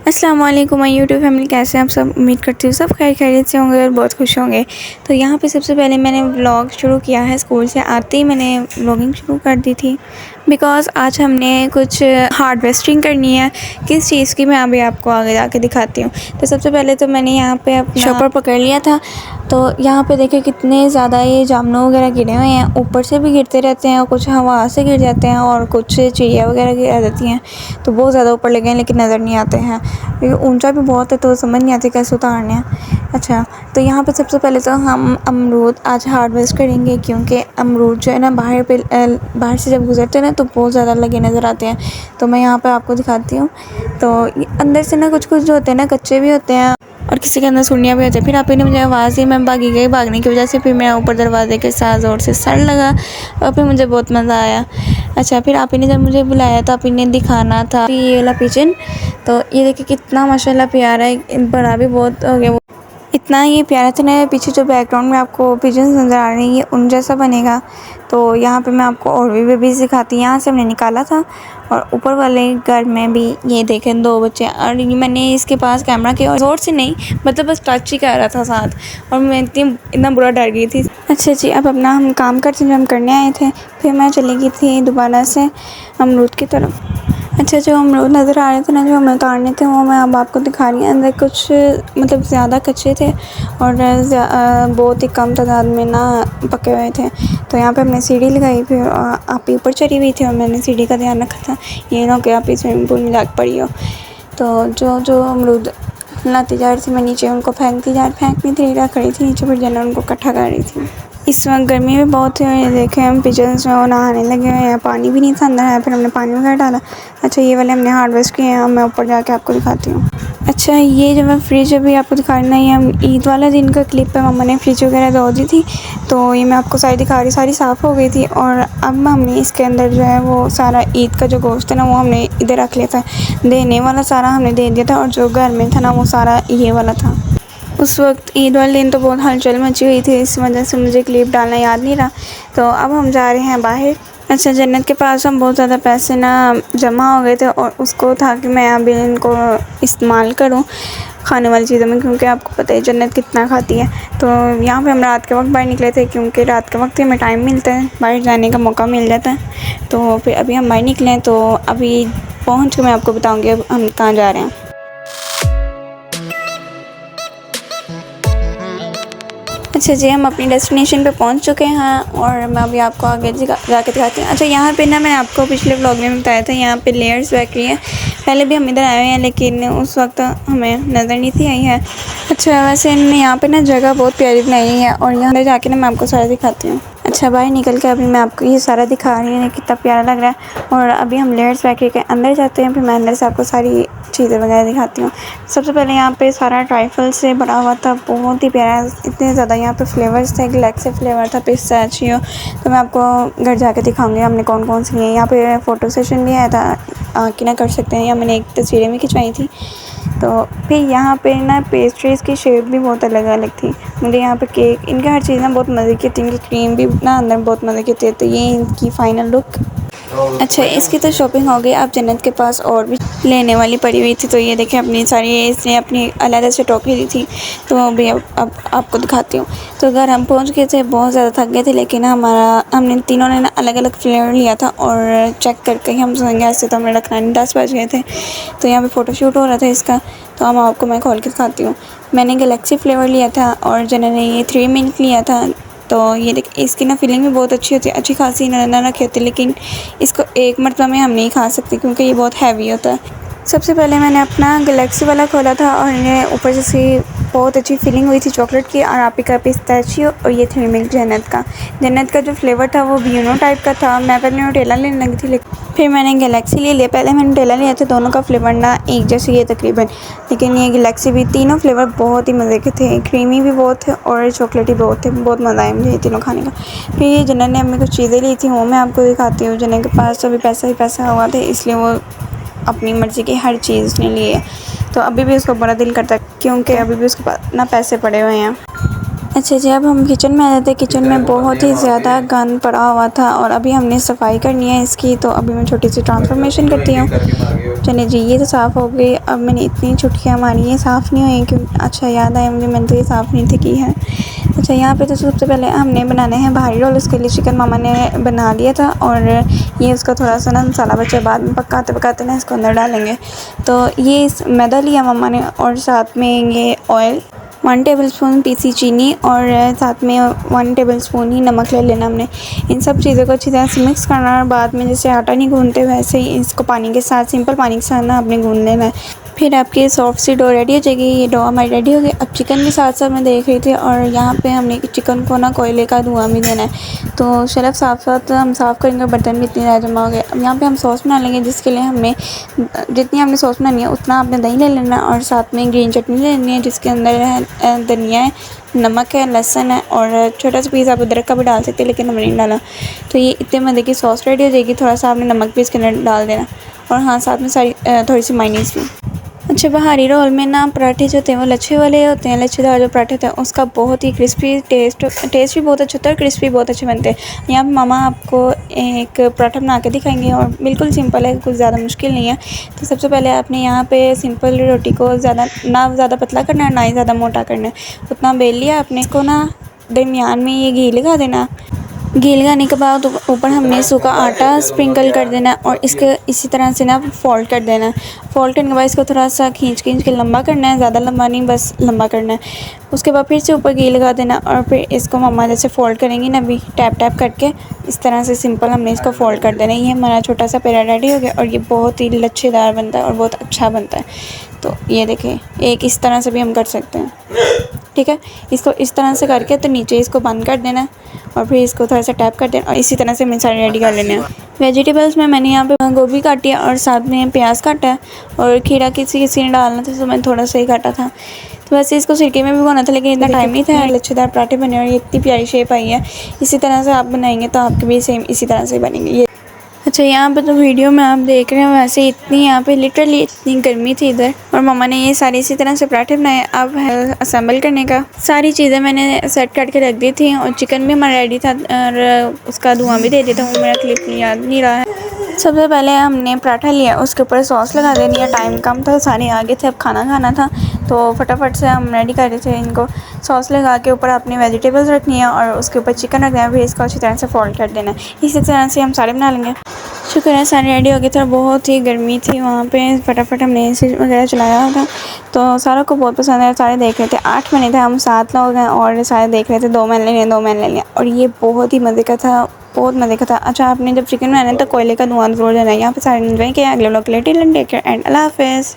अस्सलाम वालेकुम my YouTube family, कैसे हैं आप सब। उम्मीद करती हूँ सब खैर खैरियत से होंगे और बहुत खुश होंगे। तो यहाँ पे सबसे पहले मैंने व्लॉग शुरू किया है। स्कूल से आते ही मैंने व्लॉगिंग शुरू कर दी थी बिकॉज़ आज हमने कुछ हार्वेस्टिंग करनी है। किस चीज़ की मैं अभी आपको आगे जाके दिखाती हूँ। तो सबसे पहले तो मैंने यहाँ पे अपना शॉपर पकड़ लिया था। तो यहाँ पे देखिए कितने ज़्यादा ये जामुन वगैरह गिरे हुए हैं। ऊपर से भी गिरते रहते हैं और कुछ हवा से गिर जाते हैं और कुछ चिड़िया वगैरह गिर जाती हैं। तो बहुत ज़्यादा ऊपर लगे हैं लेकिन नज़र नहीं आते हैं क्योंकि ऊंचा भी बहुत है, तो समझ नहीं आती कैसे उतारने हैं। अच्छा, तो यहाँ पे सबसे पहले तो हम अमरूद आज हार्वेस्ट करेंगे क्योंकि अमरूद जो है ना बाहर से जब गुजरते हैं ना तो बहुत ज़्यादा लगे नज़र आते हैं। तो मैं यहाँ पे आपको दिखाती हूँ। तो अंदर से ना कुछ कुछ जो होते हैं ना कच्चे भी होते हैं और किसी के अंदर सुनिया भी होती है। फिर आप ने मुझे आवाज़ दी, मैं भागी गई। भागने की वजह से फिर मेरा ऊपर दरवाजे के साथ ज़ोर से सर लगा और फिर मुझे बहुत मज़ा आया। अच्छा, फिर आप ने जब मुझे बुलाया तो आप ने दिखाना था ये वाला पिजन। तो ये देखिए कितना माशाल्लाह प्यारा है, बड़ा भी बहुत हो गया। इतना ये प्यारा था ना। पीछे जो बैकग्राउंड में आपको पिजन्स नज़र आ रही है उन जैसा बनेगा। तो यहाँ पे मैं आपको और भी बेबीज़ दिखाती हूँ। यहाँ से हमने निकाला था और ऊपर वाले घर में भी ये देखें 2 बच्चे। और ये मैंने इसके पास कैमरा के और ज़ोर से नहीं, मतलब बस टच ही कर रहा था साथ, और मैं इतना बुरा डर गई थी। अच्छा जी, अब अपना हम काम करते जो हम करने आए थे। फिर मैं चली गई थी दोबारा से अमरूद की तरफ। अच्छा, जो अमरूद नज़र आ रहे थे ना, जो हमें उतारने थे, वो मैं अब आपको दिखा रही हूँ। अंदर कुछ मतलब ज़्यादा कच्चे थे और बहुत ही कम तादाद में ना पके हुए थे। तो यहाँ पे हमने सीढ़ी लगाई, फिर आप ऊपर चढ़ी हुई थी और मैंने सीढ़ी का ध्यान रखा था ये ना कि आप इस स्विमिंग पूल में जाग पड़ी हो। तो जो अमरूद लाती जा रही थी मैं नीचे उनको फेंक नहीं थी, रख रही थी नीचे, फिर जाना उनको इकट्ठा कर रही थी। इस वक्त गर्मी भी बहुत है। ये देखें हम पिजन्स जो नहाने लगे हुए हैं। पानी भी नहीं था अंदर है, फिर हमने पानी वगैरह डाला। अच्छा, ये वाले हमने हार्वेस्ट किए हैं। मैं ऊपर जाके आपको दिखाती हूँ। अच्छा, ये जो मैं फ्रिज अभी आपको दिखा रही ना, ये हम ईद वाला दिन का क्लिप है। मम्मा ने फ्रिज वगैरह धो दी थी, तो ये मैं आपको सारी दिखा रही, सारी साफ़ हो गई थी। और अब हमने इसके अंदर जो है वो सारा ईद का जो गोश्त है ना वो हमने इधर रख लिया था। देने वाला सारा हमने दे दिया था और जो घर में था ना वो सारा ये वाला था। उस वक्त ईद वाले दिन तो बहुत हलचल मची हुई थी, इस वजह से मुझे क्लिप डालना याद नहीं रहा। तो अब हम जा रहे हैं बाहर। अच्छा, जन्नत के पास हम बहुत ज़्यादा पैसे ना जमा हो गए थे और उसको था कि मैं अभी इनको इस्तेमाल करूं खाने वाली चीज़ों में, क्योंकि आपको पता है जन्नत कितना खाती है। तो यहाँ पे हम रात के वक्त बाहर निकले थे क्योंकि रात के वक्त हमें टाइम मिलता है, बाहर जाने का मौका मिल जाता है। तो फिर अभी हम बाहर निकले, तो अभी पहुँच के मैं आपको बताऊँगी अब हम कहाँ जा रहे हैं। अच्छा जी, हम अपनी डेस्टिनेशन पे पहुंच चुके हैं और मैं अभी आपको आगे जाके दिखाती हूँ। अच्छा, यहाँ पे ना मैंने आपको पिछले व्लॉग में बताया था, यहाँ पे लेयर्स बेकरी है। पहले भी हम इधर आए हुए हैं लेकिन उस वक्त हमें नज़र नहीं थी आई है। अच्छा, वैसे इन्होंने यहाँ पे ना जगह बहुत प्यारी बनाई है और यहाँ अंदर जाके ना मैं आपको सारा दिखाती हूँ। अच्छा, बाहर निकल के अभी मैं आपको ये सारा दिखा रही हूँ, कितना प्यारा लग रहा है। और अभी हम लेयर्स बेकरी के अंदर जाते हैं, फिर मैं अंदर से आपको सारी चीज़ें वगैरह दिखाती हूँ। सबसे पहले यहाँ पे सारा ट्राइफल से बना हुआ था, बहुत ही प्यारा। इतने ज़्यादा यहाँ पे फ्लेवर्स थे, गैलेक्सी फ्लेवर था, पिस्ताचियो। तो मैं आपको घर जाके दिखाऊंगी हमने कौन कौन सी लिए। यहाँ पे फ़ोटो सेशन भी आया था, आके ना कर सकते हैं, या मैंने एक तस्वीरें भी खिंचवाई थी। तो फिर यहाँ पे ना पेस्ट्रीज़ की शेप भी बहुत अलग अलग थी। मुझे यहाँ पे केक, इनकी हर चीज़ ना बहुत मज़े की थी। इनकी क्रीम भी ना अंदर बहुत मज़े की थी। तो ये इनकी फ़ाइनल लुक। अच्छा, इसकी तो शॉपिंग हो गई। अब जन्नत के पास और भी लेने वाली पड़ी हुई थी। तो ये देखें अपनी सारी, इसने अपनी अलग से टोकरी ली थी, तो अभी अब आपको दिखाती हूँ। तो घर हम पहुँच गए थे, बहुत ज़्यादा थक गए थे, लेकिन हमने तीनों ने ना अलग अलग फ्लेवर लिया था और चेक करके ही हम सोएंगे। ऐसे तो हमें रखना नहीं, 10 बज गए थे। तो यहाँ पर फ़ोटोशूट हो रहा था इसका, तो हम आपको मैं खोल के दिखाती हूँ। मैंने गैलेक्सी फ्लेवर लिया था और जन्नत ने ये 3 मिनट लिया था। तो ये देख, इसकी ना फीलिंग भी बहुत अच्छी होती है, अच्छी खासी ना रखी होती है, लेकिन इसको एक मरतबा में हम नहीं खा सकते क्योंकि ये बहुत हैवी होता है। सबसे पहले मैंने अपना गैलेक्सी वाला खोला था और ये ऊपर से बहुत अच्छी फीलिंग हुई थी चॉकलेट की, और आप का पिस्ताचियो, और ये 3 मिनट जन्नत का जो फ्लेवर था वो ब्यूनो टाइप का था। मैं पहले न्यूटेला लेने लगी थी, लेकिन फिर मैंने गैलेक्सी ले लिया। पहले मैंने न्यूटेला लिया था, दोनों का फ्लेवर ना एक जैसे ही है तकरीबन, लेकिन ये गैलेक्सी भी, तीनों फ्लेवर बहुत ही मज़े के थे। क्रीमी भी बहुत थे और चॉकलेटी बहुत थे। बहुत मज़ा आया मुझे ये तीनों खाने का। फिर ये जन्नत ने हमें कुछ चीज़ें ली थी, वो मैं आपको दिखाती हूँ। जन्नत के पास तो अभी पैसा ही पैसा हुआ था, इसलिए वो अपनी मर्ज़ी की हर चीज़ उसने ली है। तो अभी भी उसको बड़ा दिल करता है क्योंकि अभी भी उसके पास ना पैसे पड़े हुए हैं। अच्छा जी, अब हम किचन में आ जाते हैं। किचन में बहुत ही ज़्यादा गंद पड़ा हुआ था और अभी हमने सफाई करनी है इसकी, तो अभी मैं छोटी सी ट्रांसफॉर्मेशन करती हूँ। चलिए जी, ये तो साफ़ हो गई। अब मैंने इतनी छुटकियाँ मारी, ये साफ़ नहीं हुई क्योंकि अच्छा याद आया मुझे, मैंने तो ये साफ़ नहीं थी की है। अच्छा, यहाँ पे तो सबसे पहले हमने बनाने हैं भारी रोल। उसके लिए चिकन मामा ने बना लिया था और ये उसका थोड़ा सा ना मसाला बचा, बाद में पकाते पकाते ना इसको अंदर डालेंगे। तो ये मैदा लिया मम्मा ने और साथ में ये ऑयल, 1 टेबलस्पून पीसी चीनी और साथ में 1 टेबलस्पून ही नमक ले लेना हमने। इन सब चीज़ों को अच्छी तरह से मिक्स करना और बाद में जैसे आटा नहीं गूँधते वैसे ही इसको पानी के साथ, सिंपल पानी के साथ ना आपने गूँध लेना है। फिर आपकी सॉफ्ट सी डो रेडी हो जाएगी। ये डो हमारी रेडी हो गई। अब चिकन भी साथ साथ मैं देख रही थी और यहाँ पे हमने चिकन को ना कोयले का धुआं भी देना है। तो शेल्फ साथ साथ हम साफ़ करेंगे, बर्तन भी इतने ज़्यादा जमा हो गए। अब यहाँ पे हम सॉस बना लेंगे, जिसके लिए हमने जितनी हमने सॉस बनानी है उतना आपने दही ले लेना और साथ में ग्रीन चटनी ले लेनी है, जिसके अंदर है धनिया है, नमक है, लहसुन है और छोटा सा पीस आप अदरक का भी डाल सकते हैं, लेकिन हमने नहीं डाला। तो ये इतने मज़े की सॉस रेडी हो जाएगी। थोड़ा सा आपने नमक भी इसके अंदर डाल देना और हाँ, साथ में सारी थोड़ी सी मायनीज़ भी। अच्छा, बहारी रोल में ना पराठे जो होते हैं वो लच्छे वाले होते हैं। लच्छेदार जो पराठे होते हैं उसका बहुत ही क्रिस्पी टेस्ट भी बहुत अच्छा होता है और क्रिस्पी बहुत अच्छे बनते हैं। यहाँ पे मामा आपको एक पराठा बना के दिखाएंगे और बिल्कुल सिंपल है, कुछ ज़्यादा मुश्किल नहीं है। तो सबसे पहले आपने यहाँ पे सिंपल रोटी को ज़्यादा पतला करना है, ना ही ज़्यादा मोटा करना है। उतना बेल लिया आपने, इसको ना दरमियान में ये घी लगा देना। घी लगाने के बाद ऊपर हमने सूखा आटा स्प्रिंकल कर देना है और इसके इसी तरह से ना फोल्ड कर देना है। फोल्ड करने के बाद इसको थोड़ा सा खींच के लंबा करना है, ज़्यादा लंबा नहीं, बस लंबा करना है। उसके बाद फिर से ऊपर घी लगा देना और फिर इसको मम्मा जैसे फ़ोल्ड करेंगी ना, अभी टैप टैप करके इस तरह से सिंपल हमने इसको फ़ोल्ड कर देना है। ये हमारा छोटा सा पेड़ा रेडी हो गया और ये बहुत ही लच्छेदार बनता है और बहुत अच्छा बनता है। तो ये देखें, एक इस तरह से भी हम कर सकते हैं, ठीक है। इसको इस तरह से करके तो नीचे इसको बंद कर देना और फिर इसको थोड़ा सा टैप कर देना और इसी तरह से मैं सारे रेडी कर लेने हैं। वेजिटेबल्स में मैंने यहाँ पे गोभी काटी है और साथ में प्याज काटा है और खीरा किसी ने डालना था तो मैंने थोड़ा सा ही काटा था। तो वैसे इसको सिरके में भी बनाना था, लेकिन इतना टाइम नहीं था। लच्छेदार पराठे बने और ये इतनी प्यारी शेप आई है। इसी तरह से आप बनाएंगे तो आपके भी सेम इसी तरह से बनेंगे ये। अच्छा, यहाँ पे तो वीडियो में आप देख रहे हैं, वैसे इतनी यहाँ पे लिटरली इतनी गर्मी थी इधर और मम्मा ने ये सारी इसी तरह से पराठे बनाए। अब है असेंबल करने का। सारी चीज़ें मैंने सेट करके रख दी थी और चिकन भी हमारा रेडी था और उसका धुआं भी दे दिया था। वो मेरा क्लिप याद नहीं रहा है। सबसे पहले हमने पराठा लिया, उसके ऊपर सॉस लगा देनी है। टाइम कम था, सारे आगे थे, अब खाना खाना था तो फटाफट से हम रेडी कर रहे थे इनको। सॉस लगा के ऊपर अपनी वेजिटेबल्स रखनी है और उसके ऊपर चिकन रखना है, फिर इसको अच्छी तरह से फोल्ड कर देना है। इसी तरह से हम सारे बना लेंगे। शुक्र है सारे रेडी हो गए थे। बहुत ही गर्मी थी वहाँ पे, फटाफट हमने एसी वगैरह चलाया था तो सारों को बहुत पसंद आया। सारे देख रहे थे। 8 महीने थे हम, 7 लोग हैं और सारे देख रहे थे। 2 मैंने ले लिया और ये बहुत ही मज़े का था, बहुत मज़े का था। अच्छा, आपने जब चिकन बनाना है तो कोयले का धुआं ज़रूर देना है। यहाँ पे सारे एंजॉय किया। अगले लोग के लिए till end take care and अल्लाह हाफ़िज़।